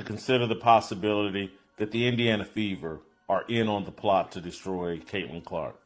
to consider the possibility that the Indiana Fever are in on the plot to destroy Caitlin Clark.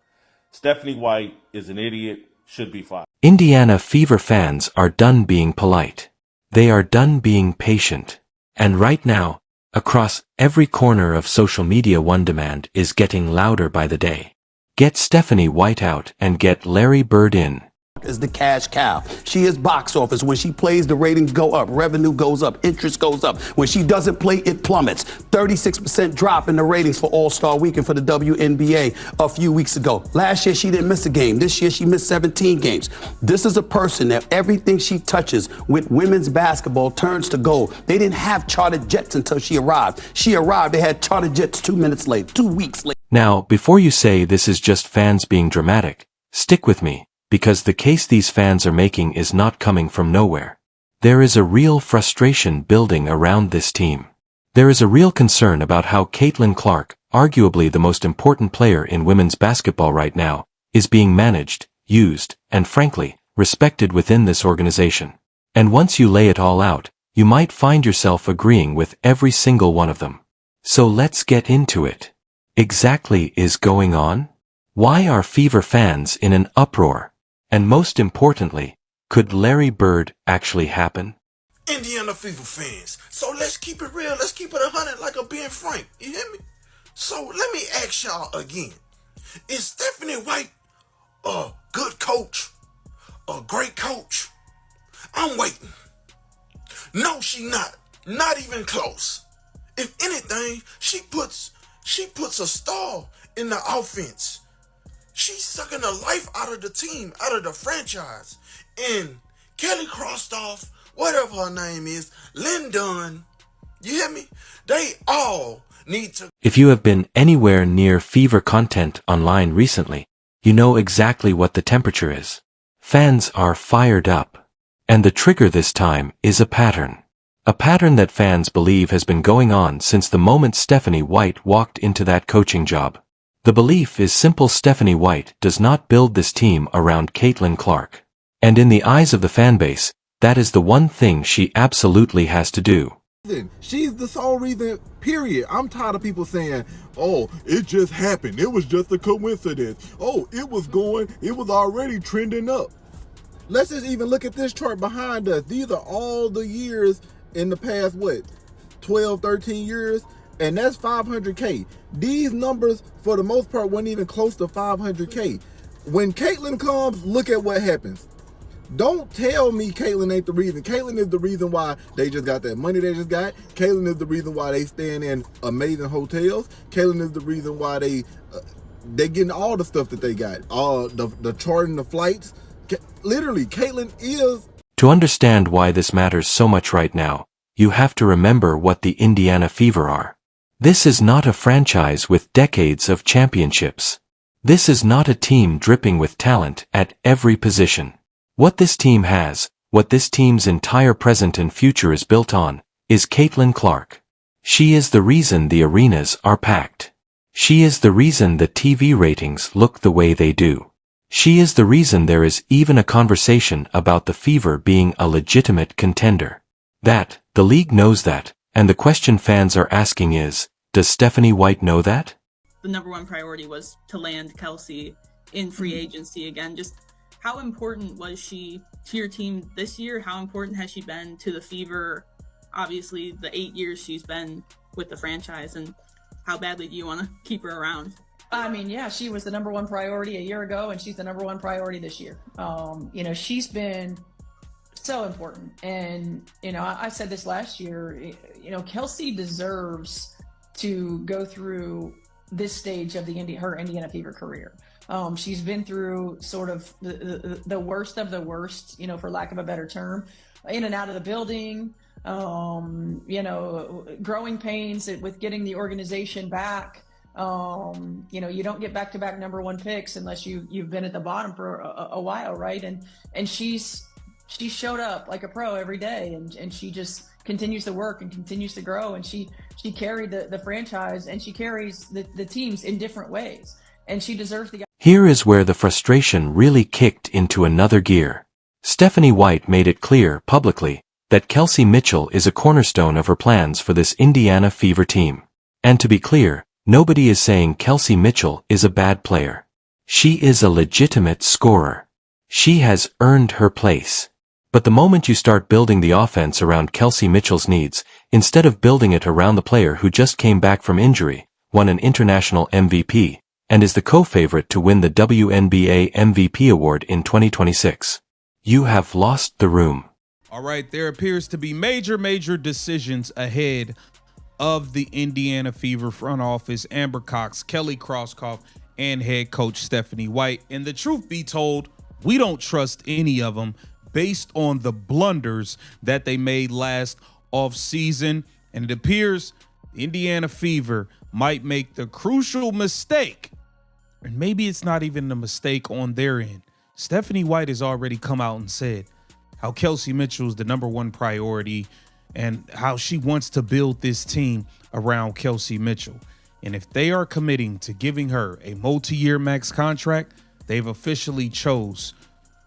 Stephanie White is an idiot, should be fired. Indiana Fever fans are done being polite. They are done being patient. And right now, across every corner of social media, one demand is getting louder by the day. Get Stephanie White out and get Larry Bird in. Is the cash cow. She is box office. When she plays, the ratings go up, revenue goes up, interest goes up. When she doesn't play, it plummets. 36% drop in the ratings for All-Star Weekend for the WNBA a few weeks ago. Last year, she didn't miss a game. This year, she missed 17 games. This is a person that everything she touches with women's basketball turns to gold. They didn't have chartered jets until she arrived. She arrived, they had chartered jets 2 minutes late, 2 weeks late. Now, before you say this is just fans being dramatic, stick with me. Because the case these fans are making is not coming from nowhere. There is a real frustration building around this team. There is a real concern about how Caitlin Clark, arguably the most important player in women's basketball right now, is being managed, used, and frankly, respected within this organization. And once you lay it all out, you might find yourself agreeing with every single one of them. So let's get into it. Exactly is going on? Why are Fever fans in an uproar? And most importantly, could Larry Bird actually happen? Indiana Fever fans, so let's keep it real, let's keep it 100 like a Ben Frank, you hear me? So let me ask y'all again, is Stephanie White a good coach, a great coach? I'm waiting. No, she not even close. If anything, she puts a star in the offense. She's sucking the life out of the team, out of the franchise. And Kelly Krostoff, whatever her name is, Lynn Dunn, you hear me? They all need to... If you have been anywhere near Fever content online recently, you know exactly what the temperature is. Fans are fired up. And the trigger this time is a pattern. A pattern that fans believe has been going on since the moment Stephanie White walked into that coaching job. The belief is simple: Stephanie White does not build this team around Caitlin Clark. And in the eyes of the fanbase, that is the one thing she absolutely has to do. She's the sole reason, period. I'm tired of people saying, oh, it just happened. It was just a coincidence. Oh, it was already trending up. Let's just even look at this chart behind us. These are all the years in the past, 12, 13 years? And that's 500K. These numbers, for the most part, weren't even close to 500K. When Caitlin comes, look at what happens. Don't tell me Caitlin ain't the reason. Caitlin is the reason why they just got that money they just got. Caitlin is the reason why they staying in amazing hotels. Caitlin is the reason why they getting all the stuff that they got. All the charting the flights. Literally, Caitlin is... To understand why this matters so much right now, you have to remember what the Indiana Fever are. This is not a franchise with decades of championships. This is not a team dripping with talent at every position. What this team has, what this team's entire present and future is built on, is Caitlin Clark. She is the reason the arenas are packed. She is the reason the TV ratings look the way they do. She is the reason there is even a conversation about the Fever being a legitimate contender. That, the league knows that, and the question fans are asking is, does Stephanie White know that? The number one priority was to land Kelsey in free agency again. Just how important was she to your team this year? How important has she been to the Fever? Obviously, the 8 years she's been with the franchise, and how badly do you want to keep her around? I mean, yeah, she was the number one priority a year ago, and she's the number one priority this year. She's been so important. And, I said this last year, Kelsey deserves to go through this stage of her Indiana Fever career. She's been through sort of the worst of the worst, for lack of a better term, in and out of the building, growing pains with getting the organization back. You don't get back-to-back number one picks unless you've been at the bottom for a while, right? And she showed up like a pro every day, and she just continues to work and continues to grow, and she carried the franchise, and she carries the teams in different ways, and she deserves the... Here is where the frustration really kicked into another gear. Stephanie White made it clear publicly that Kelsey Mitchell is a cornerstone of her plans for this Indiana Fever team. And to be clear, nobody is saying Kelsey Mitchell is a bad player. She is a legitimate scorer. She has earned her place. But the moment you start building the offense around Kelsey Mitchell's needs, instead of building it around the player who just came back from injury, won an international MVP, and is the co-favorite to win the WNBA MVP award in 2026, you have lost the room. All right, there appears to be major decisions ahead of the Indiana Fever front office, Amber Cox, Kelly Krauskopf, and head coach Stephanie White. And the truth be told, we don't trust any of them based on the blunders that they made last offseason. And it appears the Indiana Fever might make the crucial mistake, and maybe it's not even a mistake on their end. Stephanie White has already come out and said how Kelsey Mitchell is the #1 priority and how she wants to build this team around Kelsey Mitchell. And if they are committing to giving her a multi-year max contract, they've officially chose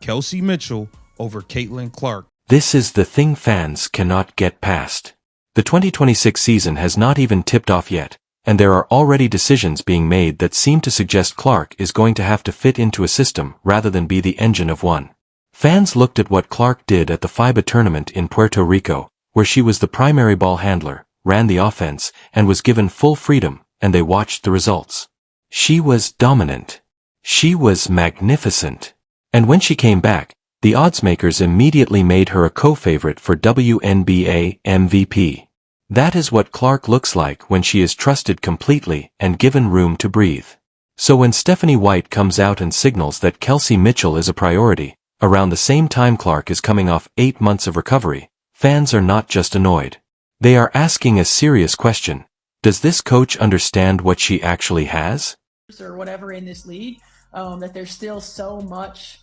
Kelsey Mitchell over Caitlin Clark. This is the thing fans cannot get past. The 2026 season has not even tipped off yet, and there are already decisions being made that seem to suggest Clark is going to have to fit into a system rather than be the engine of one. Fans looked at what Clark did at the FIBA tournament in Puerto Rico, where she was the primary ball handler, ran the offense, and was given full freedom, and they watched the results. She was dominant. She was magnificent. And when she came back, the oddsmakers immediately made her a co-favorite for WNBA MVP. That is what Clark looks like when she is trusted completely and given room to breathe. So when Stephanie White comes out and signals that Kelsey Mitchell is a priority, around the same time Clark is coming off 8 months of recovery, fans are not just annoyed. They are asking a serious question. Does this coach understand what she actually has? Or whatever in this league, that there's still so much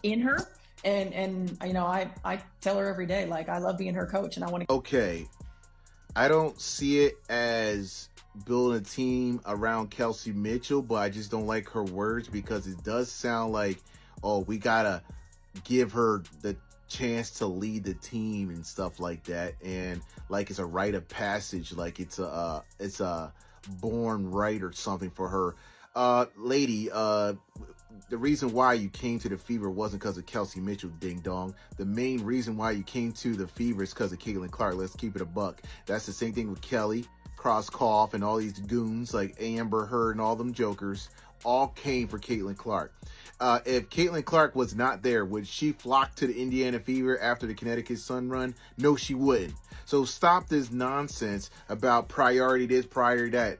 in her. And you know, I tell her every day, like, I love being her coach and I want to. Okay, I don't see it as building a team around Kelsey Mitchell, but I just don't like her words because it does sound like, oh, we gotta give her the chance to lead the team and stuff like that, and like it's a rite of passage, like it's a born right or something for her. Lady, the reason why you came to the Fever wasn't because of Kelsey Mitchell, ding dong. The main reason why you came to the Fever is because of Caitlin Clark. Let's keep it a buck. That's the same thing with Kelly Krauskopf and all these goons like Amber Heard and all them jokers all came for Caitlin Clark. If Caitlin Clark was not there, would she flock to the Indiana Fever after the Connecticut Sun run? No, she wouldn't. So stop this nonsense about priority this, priority that.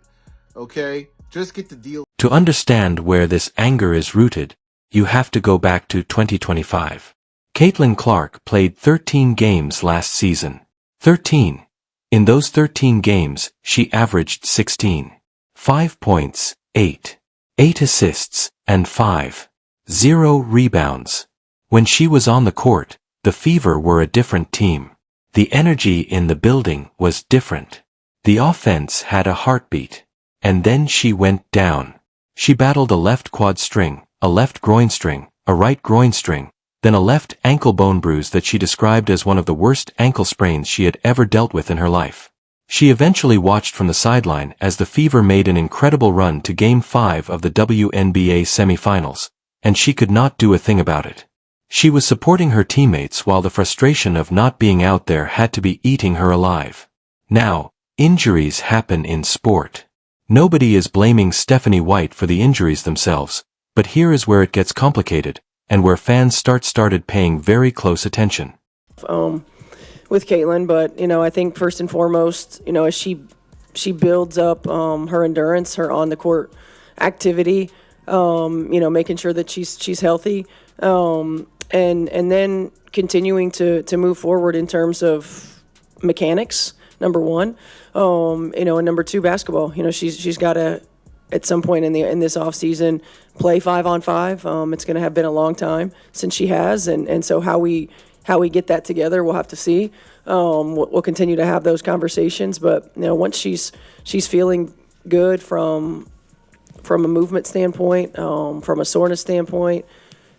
Okay? Just get the deal. To understand where this anger is rooted, you have to go back to 2025. Caitlin Clark played 13 games last season. 13. In those 13 games, she averaged 16. 5 points, 8 assists, and 0 rebounds. When she was on the court, the Fever were a different team. The energy in the building was different. The offense had a heartbeat. And then she went down. She battled a left quad string, a left groin string, a right groin string, then a left ankle bone bruise that she described as one of the worst ankle sprains she had ever dealt with in her life. She eventually watched from the sideline as the Fever made an incredible run to Game 5 of the WNBA semifinals, and she could not do a thing about it. She was supporting her teammates while the frustration of not being out there had to be eating her alive. Now, injuries happen in sport. Nobody is blaming Stephanie White for the injuries themselves, but here is where it gets complicated, and where fans started paying very close attention. With Caitlin, but, you know, I think first and foremost, you know, as she builds up her endurance, her on-the-court activity, you know, making sure that she's healthy, and then continuing to move forward in terms of mechanics, number one. You know, and number two, basketball. You know, she's got to, at some point in this off season, play 5-on-5. It's going to have been a long time since she has, and so how we get that together, we'll have to see. We'll continue to have those conversations, but you know, once she's feeling good from a movement standpoint, from a soreness standpoint,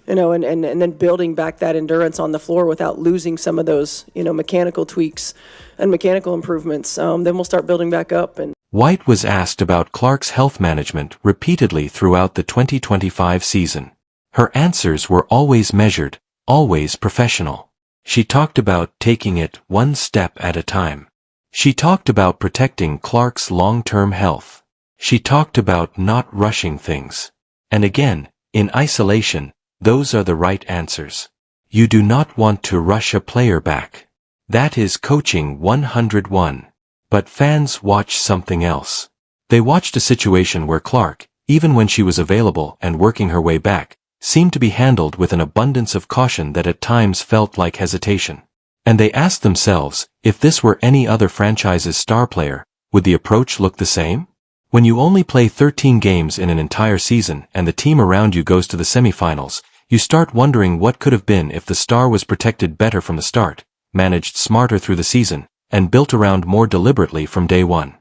and then building back that endurance on the floor without losing some of those, mechanical tweaks and mechanical improvements. Then we'll start building back up. And White was asked about Clark's health management repeatedly throughout the 2025 season. Her answers were always measured, always professional. She talked about taking it one step at a time. She talked about protecting Clark's long-term health. She talked about not rushing things. And again, in isolation, those are the right answers. You do not want to rush a player back. That is coaching 101. But fans watch something else. They watched a situation where Clark, even when she was available and working her way back, seemed to be handled with an abundance of caution that at times felt like hesitation. And they asked themselves, if this were any other franchise's star player, would the approach look the same? When you only play 13 games in an entire season and the team around you goes to the semifinals, you start wondering what could have been if the star was protected better from the start, managed smarter through the season, and built around more deliberately from day one.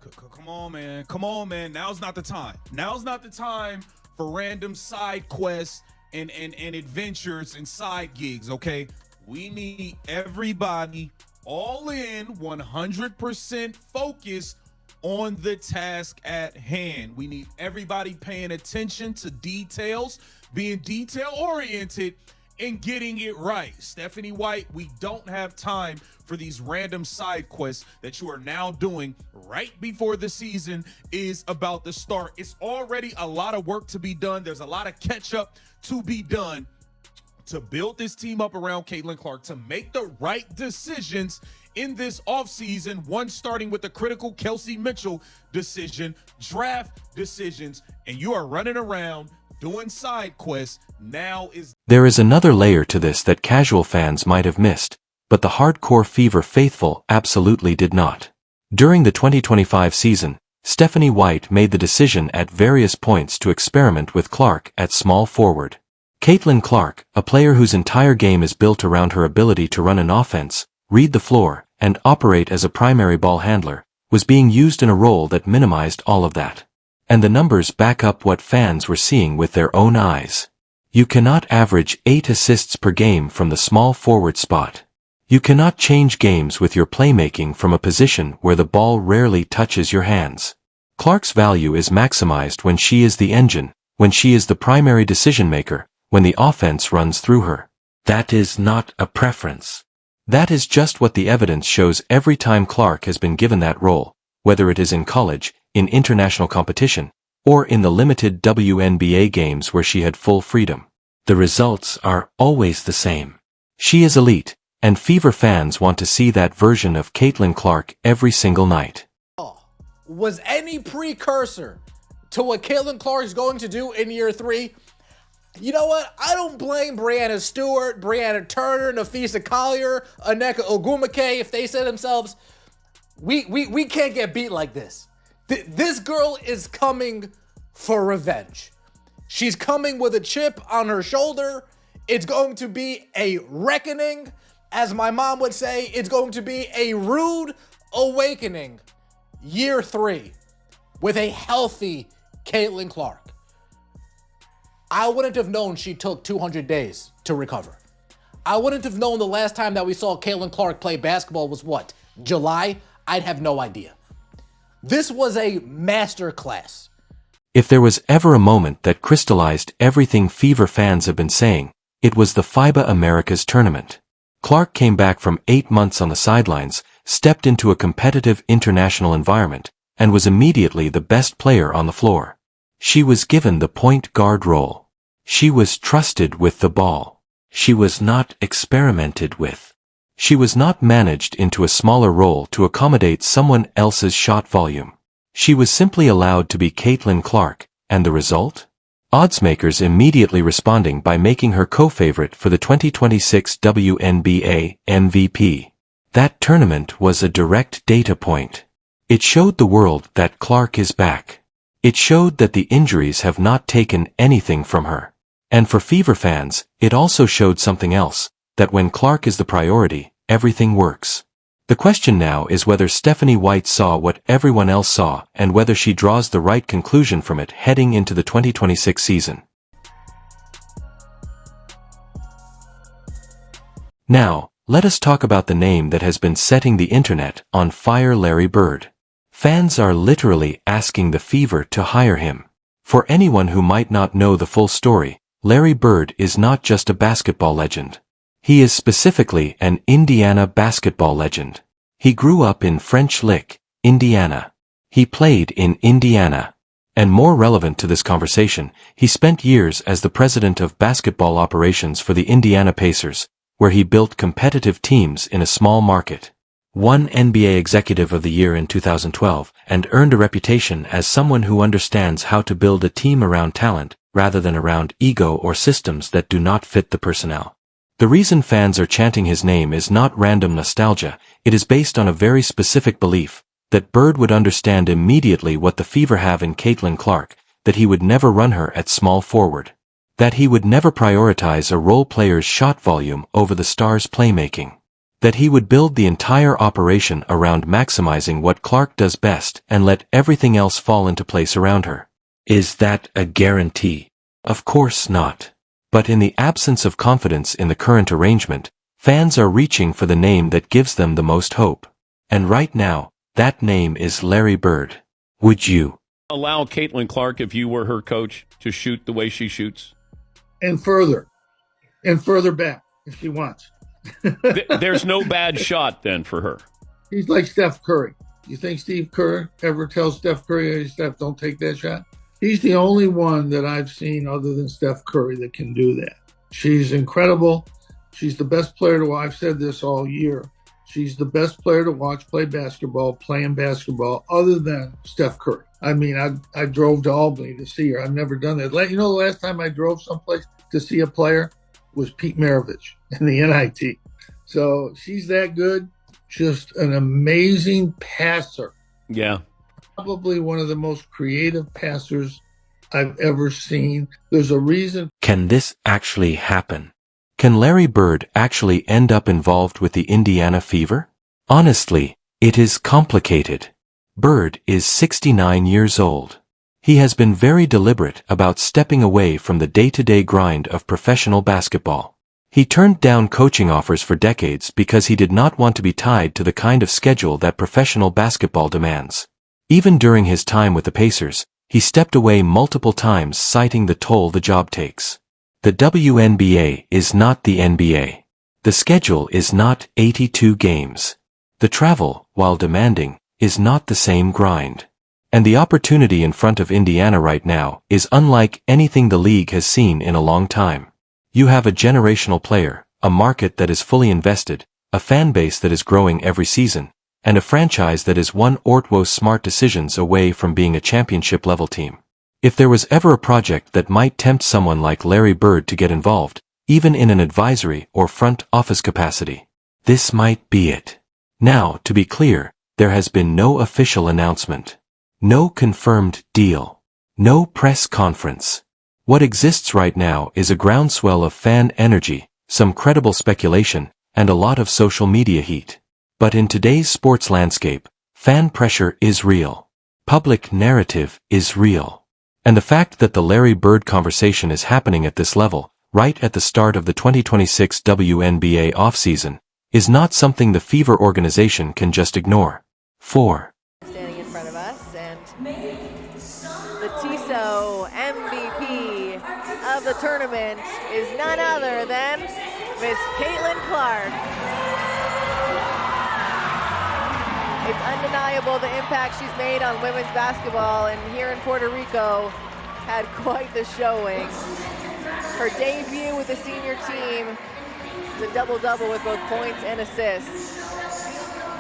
Come on, man. Come on, man. Now's not the time. Now's not the time for random side quests and adventures and side gigs, okay? We need everybody all in, 100% focused on the task at hand. We need everybody paying attention to details, being detail-oriented, and getting it right. Stephanie White, we don't have time for these random side quests that you are now doing right before the season is about to start. It's already a lot of work to be done. There's a lot of catch up to be done to build this team up around Caitlin Clark, to make the right decisions in this offseason, one starting with the critical Kelsey Mitchell decision, draft decisions, and you are running around doing side quests. There is another layer to this that casual fans might have missed, but the hardcore Fever faithful absolutely did not. During the 2025 season, Stephanie White made the decision at various points to experiment with Clark at small forward. Caitlin Clark, a player whose entire game is built around her ability to run an offense, read the floor, and operate as a primary ball handler, was being used in a role that minimized all of that. And the numbers back up what fans were seeing with their own eyes. You cannot average 8 assists per game from the small forward spot. You cannot change games with your playmaking from a position where the ball rarely touches your hands. Clark's value is maximized when she is the engine, when she is the primary decision maker, when the offense runs through her. That is not a preference. That is just what the evidence shows every time Clark has been given that role, whether it is in college, in international competition, or in the limited WNBA games where she had full freedom. The results are always the same. She is elite, and Fever fans want to see that version of Caitlin Clark every single night. Was any precursor to what Caitlin Clark is going to do in year 3? You know what? I don't blame Brianna Stewart, Brianna Turner, Nafisa Collier, Aneka Ogwumike if they say themselves, we can't get beat like this. This girl is coming for revenge. She's coming with a chip on her shoulder. It's going to be a reckoning. As my mom would say, it's going to be a rude awakening. Year 3 with a healthy Caitlin Clark. I wouldn't have known she took 200 days to recover. I wouldn't have known the last time that we saw Caitlin Clark play basketball was what? July? I'd have no idea. This was a masterclass. If there was ever a moment that crystallized everything Fever fans have been saying, it was the FIBA Americas tournament. Clark came back from 8 months on the sidelines, stepped into a competitive international environment, and was immediately the best player on the floor. She was given the point guard role. She was trusted with the ball. She was not experimented with. She was not managed into a smaller role to accommodate someone else's shot volume. She was simply allowed to be Caitlin Clark, and the result? Oddsmakers immediately responding by making her co-favorite for the 2026 WNBA MVP. That tournament was a direct data point. It showed the world that Clark is back. It showed that the injuries have not taken anything from her. And for Fever fans, it also showed something else, that when Clark is the priority, everything works. The question now is whether Stephanie White saw what everyone else saw and whether she draws the right conclusion from it heading into the 2026 season. Now, let us talk about the name that has been setting the internet on fire, Larry Bird. Fans are literally asking the Fever to hire him. For anyone who might not know the full story, Larry Bird is not just a basketball legend. He is specifically an Indiana basketball legend. He grew up in French Lick, Indiana. He played in Indiana. And more relevant to this conversation, he spent years as the president of basketball operations for the Indiana Pacers, where he built competitive teams in a small market. Won NBA Executive of the Year in 2012, and earned a reputation as someone who understands how to build a team around talent, rather than around ego or systems that do not fit the personnel. The reason fans are chanting his name is not random nostalgia, it is based on a very specific belief, that Bird would understand immediately what the Fever have in Caitlin Clark, that he would never run her at small forward. That he would never prioritize a role player's shot volume over the star's playmaking. That he would build the entire operation around maximizing what Clark does best and let everything else fall into place around her. Is that a guarantee? Of course not. But in the absence of confidence in the current arrangement, fans are reaching for the name that gives them the most hope. And right now, that name is Larry Bird. Would you allow Caitlin Clark, if you were her coach, to shoot the way she shoots? And further back if she wants. There's no bad shot then for her. He's like Steph Curry. You think Steve Kerr ever tells Steph Curry, hey, Steph, don't take that shot? He's the only one that I've seen other than Steph Curry that can do that. She's incredible. She's the best player to watch. I've said this all year. She's the best player to watch playing basketball, other than Steph Curry. I mean, I drove to Albany to see her. I've never done that. You know, the last time I drove someplace to see a player was Pete Maravich in the NIT. So she's that good. Just an amazing passer. Yeah. Probably one of the most creative passers I've ever seen. There's a reason. Can this actually happen? Can Larry Bird actually end up involved with the Indiana Fever? Honestly, it is complicated. Bird is 69 years old. He has been very deliberate about stepping away from the day-to-day grind of professional basketball. He turned down coaching offers for decades because he did not want to be tied to the kind of schedule that professional basketball demands. Even during his time with the Pacers, he stepped away multiple times, citing the toll the job takes. The WNBA is not the NBA. The schedule is not 82 games. The travel, while demanding, is not the same grind. And the opportunity in front of Indiana right now is unlike anything the league has seen in a long time. You have a generational player, a market that is fully invested, a fan base that is growing every season, and a franchise that is one or two smart decisions away from being a championship-level team. If there was ever a project that might tempt someone like Larry Bird to get involved, even in an advisory or front office capacity, this might be it. Now, to be clear, there has been no official announcement. No confirmed deal. No press conference. What exists right now is a groundswell of fan energy, some credible speculation, and a lot of social media heat. But in today's sports landscape, fan pressure is real. Public narrative is real. And the fact that the Larry Bird conversation is happening at this level, right at the start of the 2026 WNBA offseason, is not something the Fever organization can just ignore. 4. Standing in front of us, and the TISO MVP of the tournament is none other than Miss Caitlin Clark. It's undeniable the impact she's made on women's basketball, and here in Puerto Rico had quite the showing. Her debut with the senior team, the double-double with both points and assists.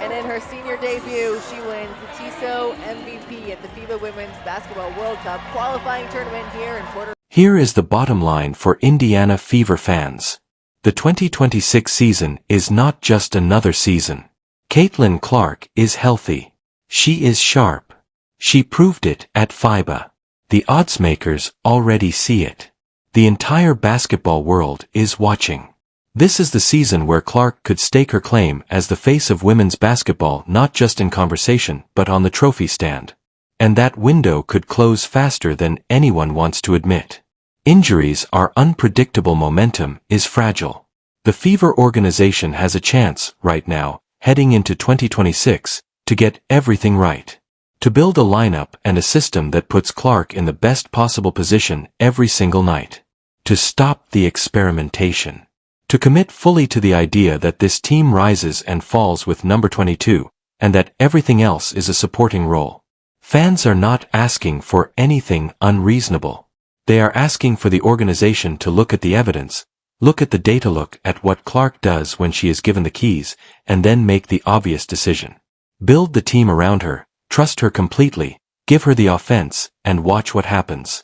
And in her senior debut, she wins the TISO MVP at the FIBA Women's Basketball World Cup qualifying tournament here in Puerto Rico. Here is the bottom line for Indiana Fever fans. The 2026 season is not just another season. Caitlin Clark is healthy. She is sharp. She proved it at FIBA. The odds makers already see it. The entire basketball world is watching. This is the season where Clark could stake her claim as the face of women's basketball, not just in conversation, but on the trophy stand. And that window could close faster than anyone wants to admit. Injuries are unpredictable, momentum is fragile. The Fever organization has a chance, right now, heading into 2026, to get everything right. To build a lineup and a system that puts Clark in the best possible position every single night. To stop the experimentation. To commit fully to the idea that this team rises and falls with number 22, and that everything else is a supporting role. Fans are not asking for anything unreasonable. They are asking for the organization to look at the evidence, look at the data, look at what Clark does when she is given the keys, and then make the obvious decision. Build the team around her, trust her completely, give her the offense, and watch what happens.